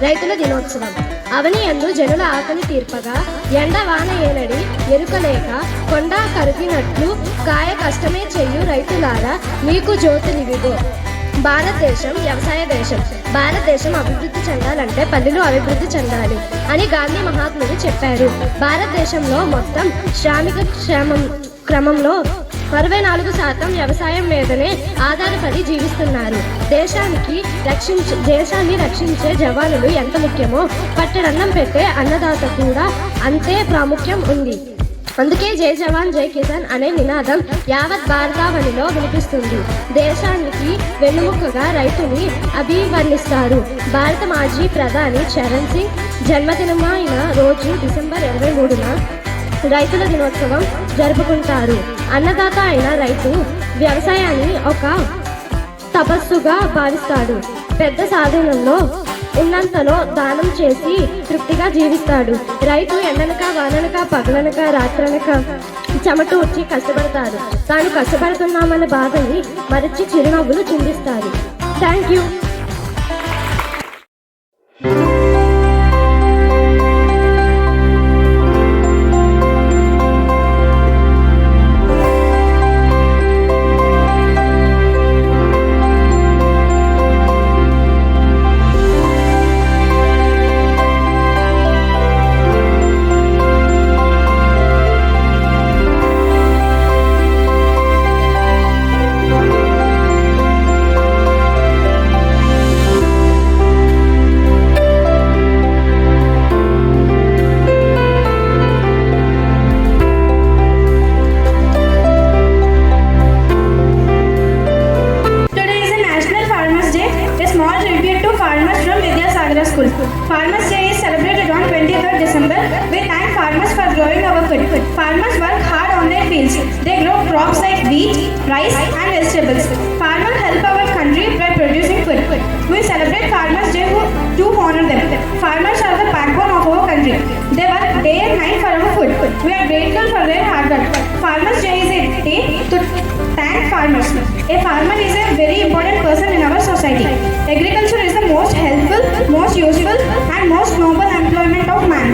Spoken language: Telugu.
రైతుల దినోత్సవం. అవని యందు జనుల ఆకలి తీర్పగా, ఎండ వాన ఏనడి ఎరుకలేక, కొండ కరిగినట్లు కాయ కష్టమే చెయ్యు రైతులారా మీకు జ్యోతులివిగో. భారతదేశం వ్యవసాయ దేశం. భారతదేశం అభివృద్ధి చెందాలంటే పల్లెలు అభివృద్ధి చెందాలి అని గాంధీ మహాత్ముడు చెప్పారు. భారతదేశంలో మొత్తం శ్రామిక క్రమంలో 64% వ్యవసాయం మీదనే ఆధారపడి జీవిస్తున్నారు. దేశాన్ని రక్షించే జవానులు ఎంత ముఖ్యమో పట్టెడన్నం పెట్టే అన్నదాత కూడా అంతే ప్రాముఖ్యం ఉంది. అందుకే జై జవాన్ జై కిసాన్ అనే నినాదం యావత్ భారతావనిలో వినిపిస్తుంది. దేశానికి వెన్నుముకగా రైతుని అభివర్ణిస్తారు. భారత మాజీ ప్రధాని చరణ్ సింగ్ జన్మదినమైన రోజు డిసెంబర్ 23న రైతుల దినోత్సవం జరుపుకుంటారు. అన్నదాత అయిన రైతు వ్యవసాయాన్ని ఒక తపస్సుగా భావిస్తాడు. పెద్ద సాధనంలో ఉన్నంతలో దానం చేసి తృప్తిగా జీవిస్తాడు. రైతు ఎండనక వాననక పగలనక రాత్రనక చెమటూర్చి కష్టపడతాడు. తాను కష్టపడుతున్నామన్న బాధని మరచి చిరునవ్వులు చిందిస్తాడు. Thank you. Farmers Day is celebrated on 23rd December. We thank farmers for growing our food. Farmers work hard on their fields. They grow crops like wheat, rice and vegetables. Farmers help our country by producing food. We celebrate Farmers Day to honor them. Farmers are the backbone of our country. They work day and night for our food. We are grateful for their hard work. Farmers Day is a day to thank farmers. A farmer is a very important person in our society. Agriculture is the most helpful, most useful and most noble employment of man.